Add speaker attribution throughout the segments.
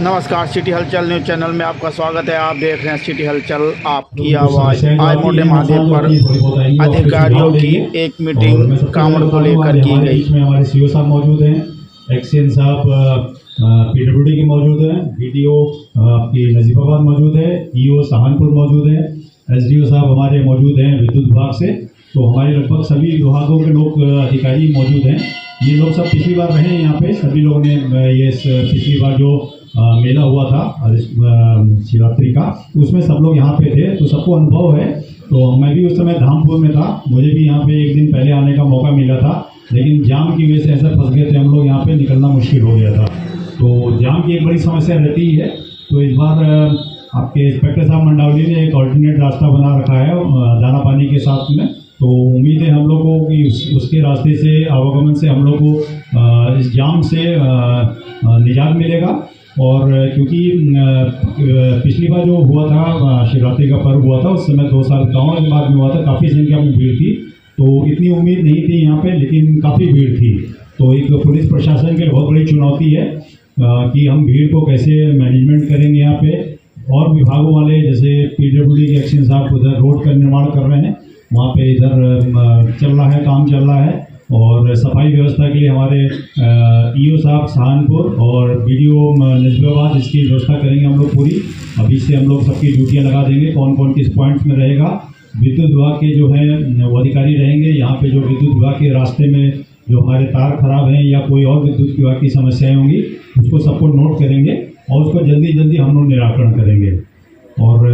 Speaker 1: नमस्कार, सिटी हलचल news channel में आपका स्वागत है। आप देख रहे हैं सिटी हलचल, आपकी आवाज़। आज मोटे महादेव पर अधिकारियों की एक मीटिंग कांवड़ को लेकर की गई।
Speaker 2: हमारे सीओ साहब मौजूद हैं, एक्सएन साहब पीडब्ल्यूडी के मौजूद हैं, बीडीओ आपकी नजीबाबाद मौजूद है, ईओ सहारनपुर मौजूद है, एसडीओ साहब हमारे मौजूद हैं विद्युत विभाग से। तो हमारे लगभग सभी विभागों के लोग अधिकारी मौजूद हैं। ये लोग सब पिछली बार रहे हैं यहाँ पे। सभी लोगों ने ये पिछली बार जो मेला हुआ था शिवरात्रि का, उसमें सब लोग यहाँ पे थे, तो सबको अनुभव है। तो मैं भी उस समय धामपुर में था, मुझे भी यहाँ पे एक दिन पहले आने का मौका मिला था, लेकिन जाम की वजह से ऐसा फंस गए थे हम लोग, यहाँ पे निकलना मुश्किल हो गया था। तो जाम की एक बड़ी समस्या रहती है। तो इस बार आपके इंस्पेक्टर साहब मंडावली ने एक ऑल्टरनेट रास्ता बना रखा है दाना पानी के साथ में। तो उम्मीद है हम लोग को कि उसके रास्ते से आवागमन से हम लोग को इस जाम से निजात मिलेगा। और क्योंकि पिछली बार जो हुआ था शिवरात्रि का पर्व हुआ था, उस समय 2 साल गाँव के बाद में हुआ था, काफ़ी संख्या में भीड़ थी। तो इतनी उम्मीद नहीं थी यहाँ पे, लेकिन काफ़ी भीड़ थी। तो एक पुलिस प्रशासन की बहुत बड़ी चुनौती है कि हम भीड़ को कैसे मैनेजमेंट करेंगे यहाँ पे। और विभागों वाले जैसे पीडब्ल्यूडी के एक्शन साहब उधर रोड का निर्माण कर रहे हैं, वहाँ पे इधर चल रहा है, काम चल रहा है। और सफाई व्यवस्था के लिए हमारे ईओ साहब सहारनपुर और बीडीओ नजीबाबाद इसकी व्यवस्था करेंगे हम लोग पूरी। अभी से हम लोग सबकी ड्यूटियाँ लगा देंगे, कौन कौन किस पॉइंट्स में रहेगा। विद्युत विभाग के जो हैं वो अधिकारी रहेंगे यहाँ पे। जो विद्युत विभाग के रास्ते में जो हमारे तार खराब हैं या कोई और विद्युत विभाग की समस्याएं होंगी, उसको सबको नोट करेंगे और उसको जल्दी जल्दी हम लोग निराकरण करेंगे। और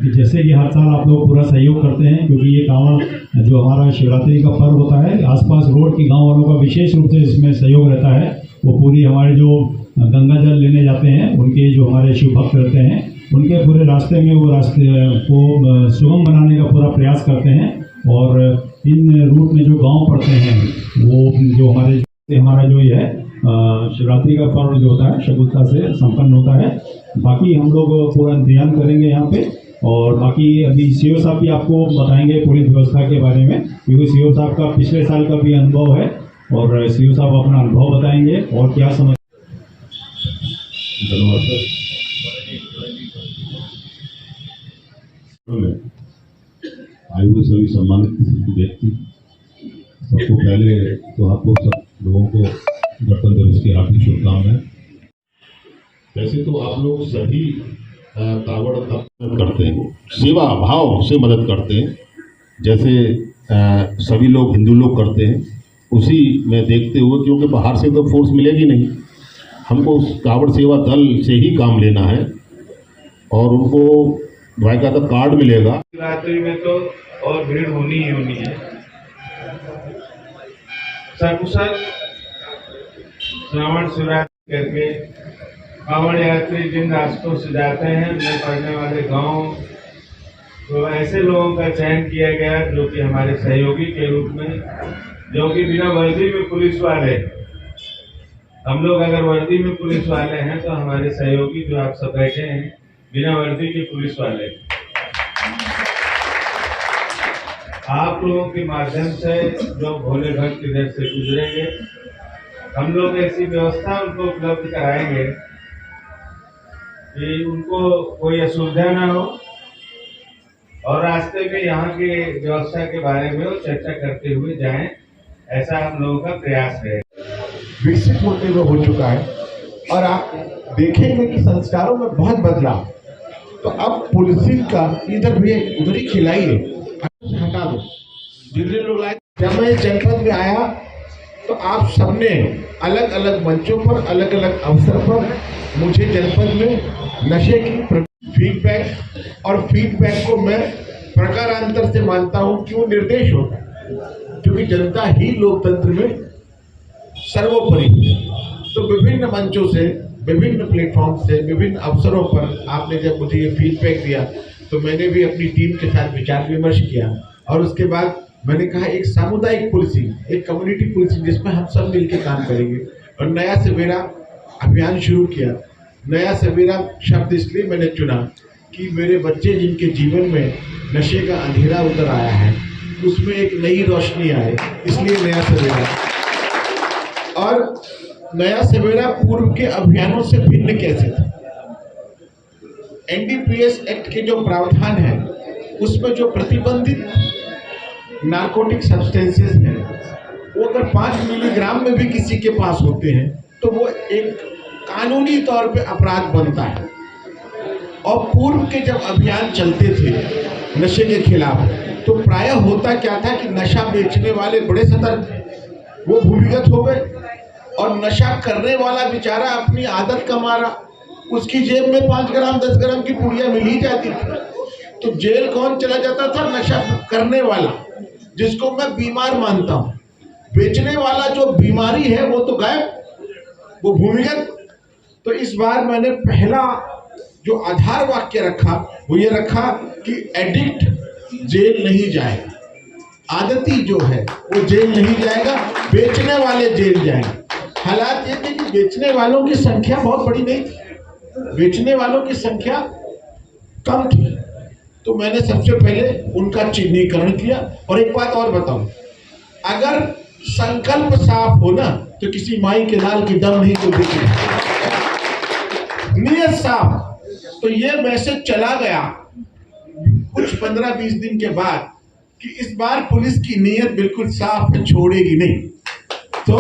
Speaker 2: जैसे कि हर साल आप लोग पूरा सहयोग करते हैं, क्योंकि ये कांवड़ जो हमारा शिवरात्रि का पर्व होता है, आसपास रोड की गांव वालों का विशेष रूप से इसमें सहयोग रहता है। वो पूरी हमारे जो गंगा जल लेने जाते हैं, उनके जो हमारे शिव भक्त रहते हैं, उनके पूरे रास्ते में वो रास्ते को सुगम बनाने का पूरा प्रयास करते हैं। और इन रूट में जो गाँव पड़ते हैं, वो जो हमारा जो ये है शिवरात्रि का पर्व जो होता है सफलता से संपन्न होता है। बाकी हम लोग पूरा ध्यान करेंगे यहाँ पे। और बाकी अभी सीओ साहब भी आपको बताएंगे पुलिस व्यवस्था के बारे में, क्योंकि सीओ साहब का पिछले साल का भी अनुभव है और सीओ साहब अपना अनुभव बताएंगे और क्या समझ।
Speaker 3: धन्यवाद सर। आयु सभी सम्मानित व्यक्ति, सबको पहले तो आपको सब लोगों को गणतंत्र दिवस की हार्दिक शुभकामनाएं। वैसे तो आप लोग सभी कांवड़ मदद करते हैं, सेवा भाव से मदद करते हैं, जैसे सभी लोग हिंदू लोग करते हैं। उसी में देखते हुए, क्योंकि बाहर से तो फोर्स मिलेगी नहीं, हमको उस कांवड़ सेवा दल से ही काम लेना है और उनको बाकायदा कार्ड मिलेगा।
Speaker 4: शिवरात्रि में तो और भीड़ होनी ही होनी है। सकुशल श्रावण शिवरात्रि करके कांवड़ यात्री जिन रास्तों से जाते हैं, उनमें पड़ने वाले गांव, तो ऐसे लोगों का चयन किया गया जो कि हमारे सहयोगी के रूप में, जो कि बिना वर्दी में पुलिस वाले। हम लोग अगर वर्दी में पुलिस वाले हैं तो हमारे सहयोगी जो आप सब बैठे हैं बिना वर्दी के पुलिस वाले। आप लोगों के माध्यम से जो भोले भक्त इधर से गुजरेंगे, हम लोग ऐसी व्यवस्था उनको उपलब्ध कराएंगे कि उनको कोई असुविधा ना हो और रास्ते में यहाँ की व्यवस्था के बारे में वो चर्चा करते हुए जाएं, ऐसा हम लोगों का प्रयास है।
Speaker 5: विकसित होते हुए हो चुका है और आप देखेंगे कि संस्कारों में बहुत बदलाव। तो अब पुलिसिंग का इधर भी उधर ही खिलाइए, हटा दो। जितने लोग आए, जब मैं जनपद में आया तो आप सबने अलग अलग मंचों पर, अलग अलग अवसर पर मुझे जनपद में नशे की फीडबैक, और फीडबैक को मैं प्रकारांतर से मानता हूँ क्यों निर्देश होता है, क्योंकि जनता ही लोकतंत्र में सर्वोपरि। तो विभिन्न मंचों से, विभिन्न प्लेटफॉर्म से, विभिन्न अवसरों पर आपने जब मुझे ये फीडबैक दिया तो मैंने भी अपनी टीम के साथ विचार विमर्श किया और उसके बाद मैंने कहा एक सामुदायिक पुलिसिंग, एक कम्युनिटी पुलिसिंग जिसमें हम सब मिलकर काम करेंगे। और नया सवेरा अभियान शुरू किया। नया सवेरा शब्द इसलिए मैंने चुना कि मेरे बच्चे जिनके जीवन में नशे का अंधेरा उतर आया है, उसमें एक नई रोशनी आए, इसलिए नया सवेरा। और नया सवेरा पूर्व के अभियानों से भिन्न कैसे था, एनडीपीएस एक्ट के जो प्रावधान है उसमें जो प्रतिबंधित नारकोटिक सब्सटेंसेस हैं वो अगर 5 मिलीग्राम में भी किसी के पास होते हैं तो वो एक कानूनी तौर पे अपराध बनता है। और पूर्व के जब अभियान चलते थे नशे के खिलाफ तो प्रायः होता क्या था कि नशा बेचने वाले बड़े सतर्क, वो भूमिगत हो गए और नशा करने वाला बेचारा अपनी आदत का मारा, उसकी जेब में 5 ग्राम 10 ग्राम की पुड़िया मिल ही जाती थी। तो जेल कौन चला जाता था? नशा करने वाला, जिसको मैं बीमार मानता हूँ। बेचने वाला जो बीमारी है वो तो गायब, वो भूमिगत। तो इस बार मैंने पहला जो आधार वाक्य रखा वो ये रखा कि एडिक्ट जेल नहीं जाएगा, आदती जो है वो जेल नहीं जाएगा, बेचने वाले जेल जाएंगे। हालात ये थे कि बेचने वालों की संख्या बहुत बड़ी नहीं थी, बेचने वालों की संख्या कम थी। तो मैंने सबसे पहले उनका चिन्हीकरण किया। और एक बात और बताऊं, अगर संकल्प साफ हो ना तो किसी माई के लाल की दम नहीं तो दिखे, नियत साफ। तो ये मैसेज चला गया कुछ 15-20 दिन के बाद कि इस बार पुलिस की नीयत बिल्कुल साफ है, छोड़ेगी नहीं। तो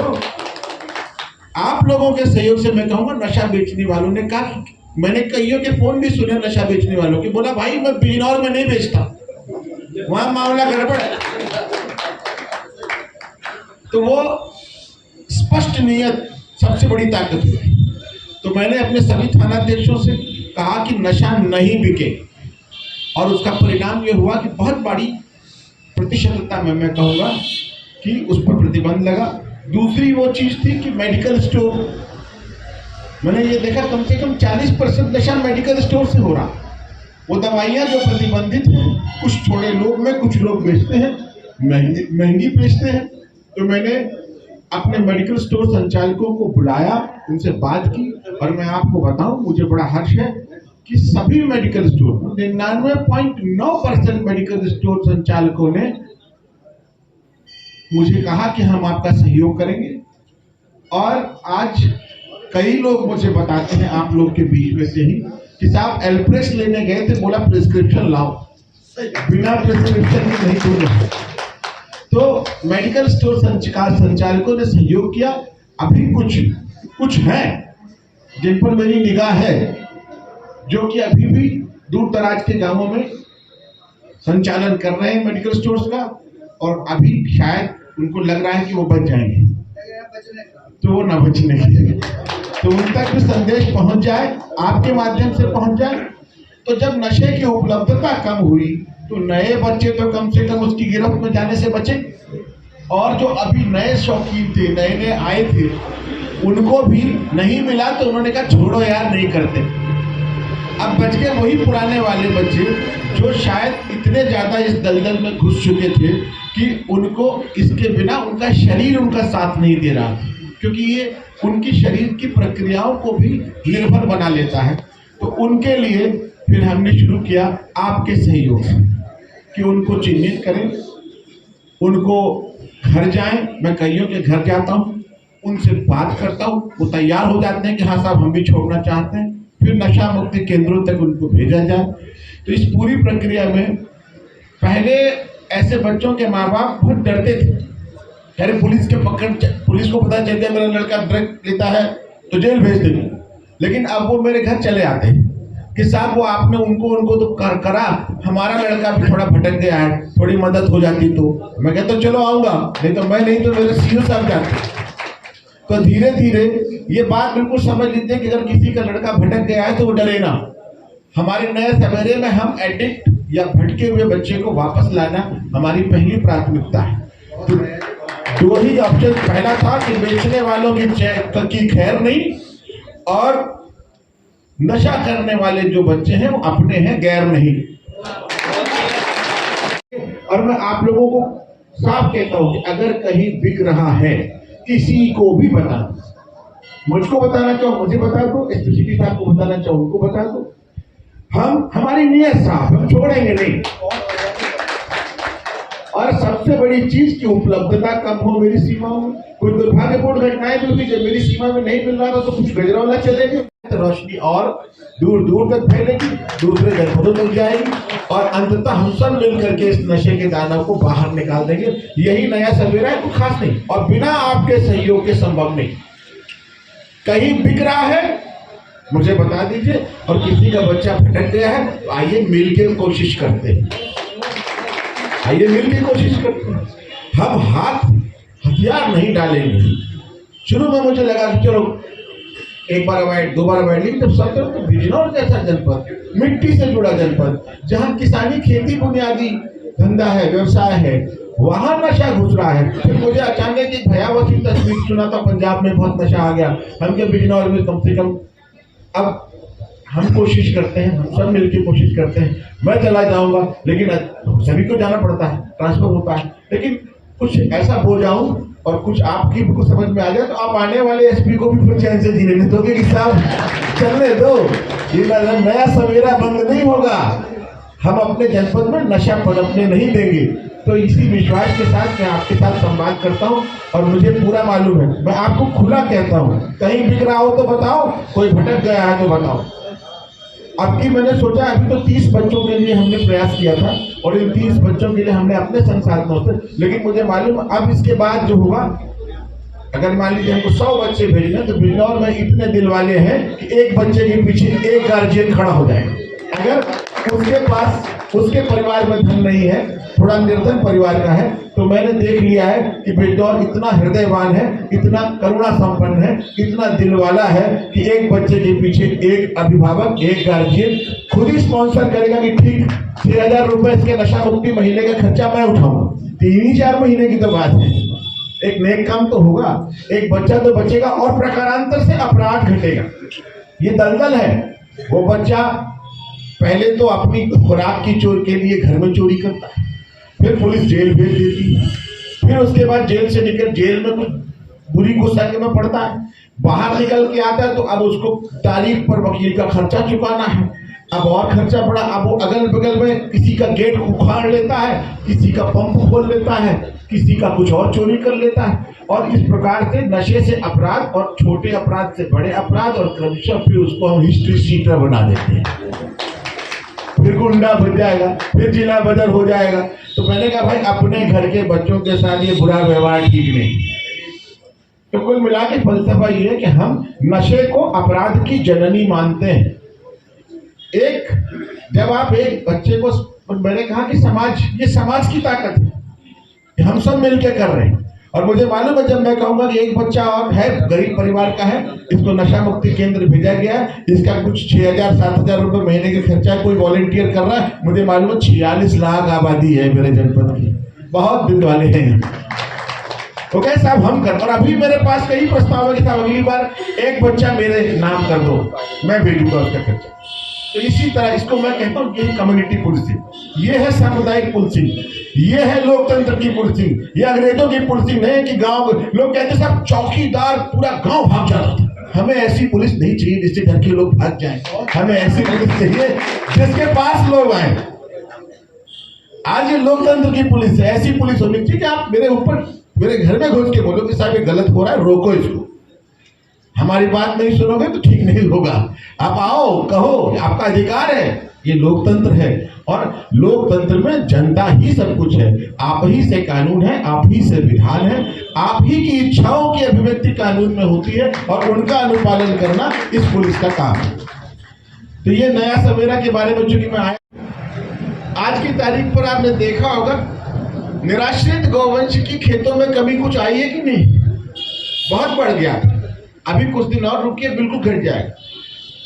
Speaker 5: आप लोगों के सहयोग से मैं कहूंगा, नशा बेचने वालों ने कहा, मैंने कईयों के फोन भी सुने नशा बेचने वालों के, बोला भाई मैं बिजनौर में नहीं बेचता, वहां मामला गड़बड़ है। तो वो स्पष्ट नियत सबसे बड़ी ताकत हुई। तो मैंने अपने सभी थानाध्यक्षों से कहा कि नशा नहीं बिके, और उसका परिणाम ये हुआ कि बहुत बड़ी प्रतिशतता में मैं कहूँगा कि उस पर प्रतिबंध लगा। दूसरी वो चीज़ थी कि मेडिकल स्टोर, मैंने ये देखा कम से कम 40% नशा मेडिकल स्टोर से हो रहा। वो दवाइयाँ जो प्रतिबंधित हैं कुछ थोड़े लोग में, कुछ लोग बेचते हैं, महंगी बेचते हैं। तो मैंने अपने मेडिकल स्टोर संचालकों को बुलाया, उनसे बात की, और मैं आपको बताऊं मुझे बड़ा हर्ष है कि सभी मेडिकल स्टोर 99.9% मेडिकल स्टोर संचालकों ने मुझे कहा कि हम आपका सहयोग करेंगे। और आज कई लोग मुझे बताते हैं आप लोग के बीच में से ही कि साहब एल्प्रेस लेने गए थे, बोला प्रिस्क्रिप्शन लाओ, बिना प्रिस्क्रिप्शन ही नहीं दूंगा। तो मेडिकल स्टोर संचालकों ने सहयोग किया। अभी कुछ हैं जिन पर मेरी निगाह है, जो कि अभी भी दूर दराज के गांवों में संचालन कर रहे हैं मेडिकल स्टोर्स का, और अभी शायद उनको लग रहा है कि वो बच जाएंगे, तो वो ना बचने के। तो उन तक भी संदेश पहुंच जाए, आपके माध्यम से पहुंच जाए। तो जब नशे की उपलब्धता कम हुई तो नए बच्चे तो कम से कम उसकी गिरफ्त में जाने से बचे, और जो अभी नए शौकीन थे, नए नए आए थे, उनको भी नहीं मिला तो उन्होंने कहा छोड़ो यार, नहीं करते। अब बच गए वही पुराने वाले बच्चे जो शायद इतने ज्यादा इस दलदल में घुस चुके थे कि उनको इसके बिना उनका शरीर उनका साथ नहीं दे रहा, क्योंकि ये उनकी शरीर की प्रक्रियाओं को भी निर्भर बना लेता है। तो उनके लिए फिर हमने शुरू किया आपके सहयोग से कि उनको चिन्हित करें, उनको घर जाएं। मैं कईयों के घर जाता हूं, उनसे बात करता हूं, वो तैयार हो जाते हैं कि हाँ साहब हम भी छोड़ना चाहते हैं। फिर नशा मुक्ति केंद्रों तक उनको भेजा जाए। तो इस पूरी प्रक्रिया में पहले ऐसे बच्चों के माँ बाप बहुत डरते थे, अरे पुलिस को पता चल गया मेरा लड़का ड्रग लेता है तो जेल भेज देंगे। लेकिन अब वो मेरे घर चले आते हैं कि साहब वो आपने उनको तो करा, हमारा लड़का भी थोड़ा भटक गया है, थोड़ी मदद हो जाती तो। मैं कहता तो चलो आऊंगा, नहीं तो मैं नहीं तो मेरे सीओ साहब जाते। तो धीरे धीरे ये बात बिल्कुल समझ लीजिए कि अगर किसी का लड़का भटक गया है तो वो डरे ना। हमारे नए सवेरे में हम एडिक्ट या भटके हुए बच्चे को वापस लाना हमारी पहली प्राथमिकता है। तो दो ही ऑप्शन, पहला था कि बेचने वालों की खैर नहीं, और नशा करने वाले जो बच्चे हैं वो अपने हैं, गैर नहीं। और मैं आप लोगों को साफ कहता हूं कि अगर कहीं बिक रहा है किसी को भी बता दो, मुझको बताना चाहो मुझे बता दो, एसपी साहब को बताना चाहो उनको बता दो। हमारी नियत साफ, हम छोड़ेंगे नहीं। और सबसे बड़ी चीज की उपलब्धता कम हो मेरी सीमाओं में। कुछ दुर्भाग्यपूर्ण घटनाएं भी हुई जब मेरी सीमा में नहीं मिल रहा था तो कुछ गजरौला चले गए। रोशनी और दूर दूर तक फैलेगी, दूसरे जनपदों तक जाएगी और अंततः हम सब मिलकर के इस नशे के दानव को बाहर निकाल देंगे। यही नया सवेरा है, कुछ खास नहीं। और बिना आपके सहयोग के संभव नहीं। कहीं बिक रहा है मुझे बता दीजिए, और किसी का बच्चा भटक गया है तो आइए मिलकर कोशिश करते हैं, आइए मिलकर कोशिश करते हैं। हम हथियार नहीं डालेंगे। शुरू में मुझे लगा कि चलो एक बार अवॉइड, दो बार अवॉइड, लेकिन जब सब तरफ तो बिजनौर जैसा जनपद, मिट्टी से जुड़ा जनपद, जहाँ किसानी खेती बुनियादी धंधा है, व्यवसाय है, वहां नशा घुस रहा है। फिर मुझे अचानक एक भयावह सी तस्वीर सुना था, पंजाब में बहुत नशा आ गया। हम के बिजनौर में कम से कम अब हम कोशिश करते हैं, हम सब मिलकर कोशिश करते हैं। मैं चला जाऊंगा लेकिन सभी को जाना पड़ता है, ट्रांसफर होता है, लेकिन कुछ ऐसा बोल जाऊं और कुछ आपकी को समझ में आ जाए तो आप आने वाले एसपी को भी फिर चैन से जीने नहीं दोगे कि साहब चलने दो, ये नया सवेरा बंद नहीं होगा। हम अपने जनपद में नशा पनपने नहीं देंगे। तो इसी विश्वास के साथ मैं आपके साथ संवाद करता हूं और मुझे पूरा मालूम है, मैं आपको खुला कहता हूं, कहीं बिक रहा हो तो बताओ, कोई भटक गया है तो बताओ। अब की मैंने सोचा, अभी तो 30 बच्चों के लिए हमने प्रयास किया था और इन 30 बच्चों के लिए हमने अपने संसाधनों से, लेकिन मुझे मालूम अब इसके बाद जो होगा, अगर मान लीजिए हमको 100 बच्चे भेजना तो बिजनौर में इतने दिल वाले हैं कि एक बच्चे के पीछे एक गार्जियन खड़ा हो जाएगा। अगर उसके पास, उसके परिवार में धन नहीं है, थोड़ा निर्धन परिवार का है, तो मैंने देख लिया है कि बिजनौर इतना हृदयवान है, इतना करुणा संपन्न है, इतना दिलवाला है कि एक बच्चे के पीछे एक अभिभावक, एक गार्जियन खुद ही स्पॉन्सर करेगा कि ठीक 6,000 रुपए इसके नशा मुक्ति महीने का खर्चा मैं उठाऊंगा। 3-4 महीने की तो बात है, एक नेक काम तो होगा, एक बच्चा तो बचेगा और प्रकारांतर से अपराध घटेगा। ये दलदल है। वो बच्चा पहले तो अपनी खुराक की चोरी के लिए घर में चोरी करता है, फिर पुलिस जेल भेज देती है, फिर उसके बाद जेल से निकल जेल में कुछ बुरी गुस्साई में पड़ता है, बाहर निकल के आता है तो अब उसको तारीख पर वकील का खर्चा चुकाना है, अब और खर्चा पड़ा, अब वो अगल बगल में किसी का गेट उखाड़ लेता है, किसी का पंप खोल लेता है, किसी का कुछ और चोरी कर लेता है, और इस प्रकार से नशे से अपराध और छोटे अपराध से बड़े अपराध और क्रमशः फिर उसको हम हिस्ट्री शीटर बना देते हैं, फिर गुंडा बन जाएगा, फिर जिला बदर हो जाएगा। तो मैंने कहा भाई अपने घर के बच्चों के साथ ये बुरा व्यवहार ठीक नहीं। तो कुल मिला के फलसफा ये है कि हम नशे को अपराध की जननी मानते हैं। एक जब आप एक बच्चे को, मैंने कहा कि समाज, ये समाज की ताकत है कि हम सब मिलकर कर रहे हैं। और मुझे मालूम है जब मैं कहूंगा कि एक बच्चा और है, गरीब परिवार का है, इसको नशा मुक्ति केंद्र भेजा गया है, इसका कुछ 6,000-7,000 रुपए महीने के खर्चा कोई वॉलेंटियर कर रहा है। मुझे मालूम है 46 लाख आबादी है मेरे जनपद की, बहुत दिल वाले हैं। तो क्या साहब हम कर, और अभी मेरे पास कई प्रस्ताव है कि साहब अगली बार एक बच्चा मेरे नाम कर दो, मैं भेजूंगा उसका खर्चा। तो इसी तरह इसको मैं कहता हूँ, ये कम्युनिटी पुलिसिंग, ये है सामुदायिक पुलिसिंग, ये है लोकतंत्र की पुलिसिंग। ये अंग्रेजों की पुलिसिंग नहीं कि गांव लोग कहते साहब चौकीदार पूरा गांव भाग जाता था। हमें ऐसी पुलिस नहीं चाहिए जिससे घर के लोग भाग जाएं, हमें ऐसी पुलिस चाहिए जिसके पास लोग आए। आज ये लोकतंत्र की पुलिस है, ऐसी पुलिस होनी चाहिए कि आप मेरे ऊपर, मेरे घर में घुस के बोलो कि साहब ये गलत हो रहा है, रोको इसको। हमारी बात नहीं सुनोगे तो ठीक नहीं होगा। आप आओ, कहो, आपका अधिकार है, ये लोकतंत्र है। और लोकतंत्र में जनता ही सब कुछ है, आप ही से कानून है, आप ही से विधान है, आप ही की इच्छाओं की अभिव्यक्ति कानून में होती है और उनका अनुपालन करना इस पुलिस का काम है। तो ये नया सवेरा के बारे में चूंकि मैं आया, आज की तारीख पर आपने देखा होगा निराश्रित गौवंश की खेतों में कमी कुछ आई है कि नहीं? बहुत बढ़ गया। अभी कुछ दिन और रुकिए, बिल्कुल घट जाएगा।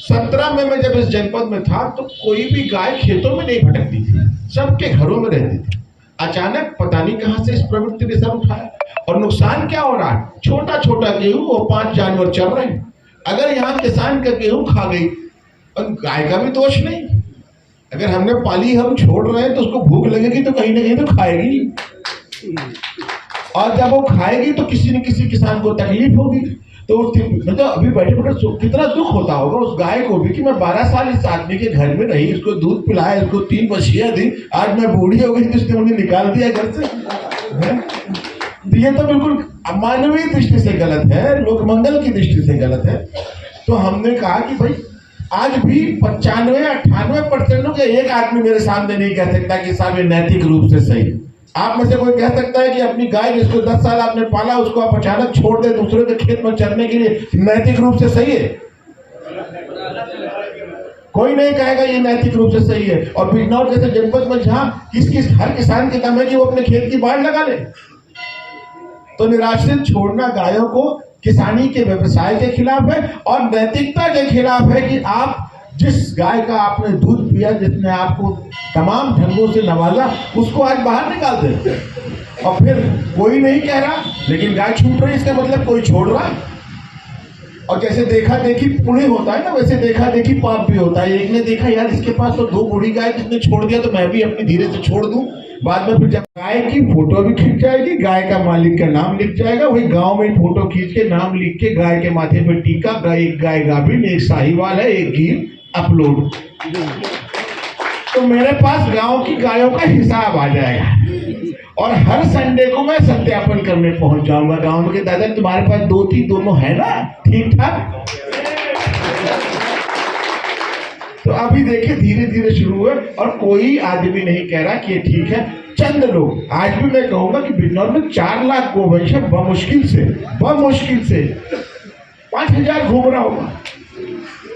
Speaker 5: 17 में मैं जब इस जनपद में था तो कोई भी गाय खेतों में नहीं भटकती थी, सबके घरों में रहती थी। अचानक पता नहीं कहां से इस प्रवृत्ति ने सर उठाया, और नुकसान क्या हो रहा है? छोटा छोटा गेहूं और 5 जानवर चल रहे हैं। अगर यहाँ किसान का गेहूं खा गई, और गाय का भी दोष नहीं, अगर हमने पाली हम छोड़ रहे हैं तो उसको भूख लगेगी तो कहीं ना कहीं तो खाएगी, और जब वो खाएगी तो किसी न किसी किसान को तकलीफ होगी। तो मतलब अभी बैठे बैठे कितना दुख होता होगा उस गाय को भी कि मैं 12 साल इस आदमी के घर में रही, इसको दूध पिलाया, इसको 3 बछियां दी, आज मैं बूढ़ी हो गई तो इसने मुझे निकाल दिया घर से। तो ये तो बिल्कुल मानवीय दृष्टि से गलत है, लोक मंगल की दृष्टि से गलत है। तो हमने कहा कि भाई आज भी 95-98% के एक आदमी मेरे सामने नहीं कह सकता कि साहब ये नैतिक रूप से सही है। आप में से कोई कह सकता है कि अपनी गाय जिसको 10 साल आपने पाला उसको आप अचानक छोड़ दे दूसरे के खेत में चरने के लिए, नैतिक रूप से सही है? कोई नहीं कहेगा ये नैतिक रूप से सही है। और बिजनौर जैसे जनपद में जहां हर किसान की दम है कि वो अपने खेत की बाढ़ लगा ले, तो निराश्रित छोड़ना गायों को किसानी के व्यवसाय के खिलाफ है और नैतिकता के खिलाफ है कि आप जिस गाय का आपने दूध पिया, जिसने आपको तमाम ढंगों से नवाजा, उसको आज बाहर निकाल देते और फिर कोई नहीं कह रहा, लेकिन गाय छूट रही, इसका मतलब कोई छोड़ रहा। और जैसे देखा देखी पुण्य होता है ना, वैसे देखा देखी पाप भी होता है। एक ने देखा यार इसके पास तो 2 बूढ़ी गाय किसने छोड़ दिया, तो मैं भी अपनी धीरे से छोड़ दूं। बाद में फिर जब गाय की फोटो भी खींच जाएगी, गाय का मालिक का नाम लिख जाएगा, वही गांव में फोटो खींच के नाम लिख के गाय के माथे पे टीका, एक गाय गाभिन, एक साहिवाल है, एक गिर अपलोड। तो मेरे पास गांव की गायों का हिसाब आ जाएगा और हर संडे को मैं सत्यापन करने पहुंच जाऊंगा गांव में कि दादा तुम्हारे पास 2-3 दोनों है ना, ठीक ठाक। तो अभी देखिए धीरे धीरे शुरू हुआ और कोई आदमी नहीं कह रहा कि ये ठीक है। चंद लोग, आज भी मैं कहूंगा कि बिजनौर में 4 लाख गोवंश है, बमुश्किल से 5,000 घूम रहा होगा,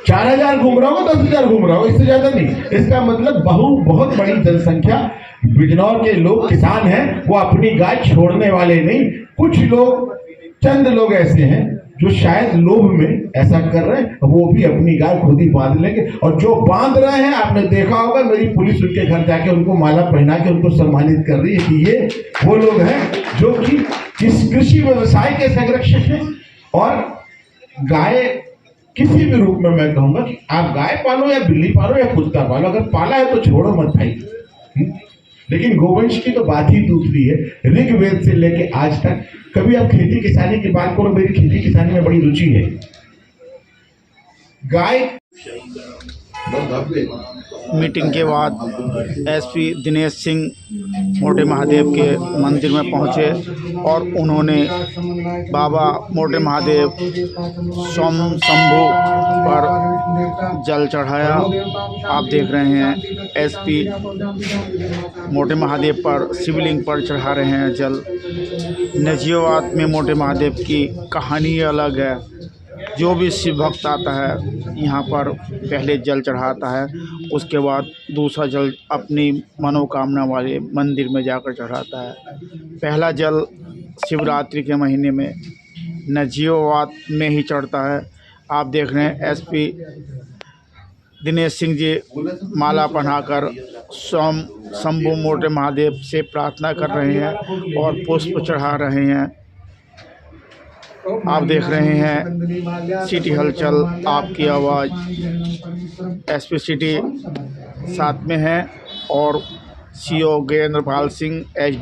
Speaker 5: 4,000 घूम रहा होगा, 10,000 घूम रहा होगा, इससे ज्यादा नहीं। इसका मतलब बहुत बड़ी जनसंख्या बिजनौर के लोग किसान हैं, वो अपनी गाय छोड़ने वाले नहीं। कुछ लोग, चंद लोग ऐसे हैं जो शायद लोभ में ऐसा कर रहे हैं, वो भी अपनी गाय खुद ही बांध लेंगे। और जो बांध रहे हैं, आपने देखा होगा मेरी पुलिस उनके घर जाके उनको माला पहना के उनको सम्मानित कर रही है कि ये वो लोग हैं जो कि इस कृषि व्यवसाय के संरक्षक हैं। और गाय किसी भी रूप में मैं कहूंगा कि आप गाय पालो या बिल्ली पालो या कुत्ता पालो, अगर पाला है तो छोड़ो मत भाई। लेकिन गोवंश की तो बात ही दूसरी है। ऋग्वेद से लेके आज तक कभी आप खेती किसानी की बात करो, मेरी खेती किसानी में बड़ी रुचि है। गाय
Speaker 1: मीटिंग के बाद एसपी दिनेश सिंह मोटे महादेव के मंदिर में पहुंचे और उन्होंने बाबा मोटे महादेव शंभू पर जल चढ़ाया। आप देख रहे हैं एसपी मोटे महादेव पर शिवलिंग पर चढ़ा रहे हैं जल। नजियाबाद में मोटे महादेव की कहानी अलग है। जो भी शिव भक्त आता है यहाँ पर पहले जल चढ़ाता है, उसके बाद दूसरा जल अपनी मनोकामना वाले मंदिर में जाकर चढ़ाता है। पहला जल शिवरात्रि के महीने में नजियाबाद में ही चढ़ता है। आप देख रहे हैं एसपी दिनेश सिंह जी माला पहनाकर शंभू मोटे महादेव से प्रार्थना कर रहे हैं और पुष्प चढ़ा रहे हैं। आप देख रहे हैं सिटी हलचल, आपकी आवाज़। एसपी सिटी साथ में है और सीओ गजेंद्र पाल सिंह, एच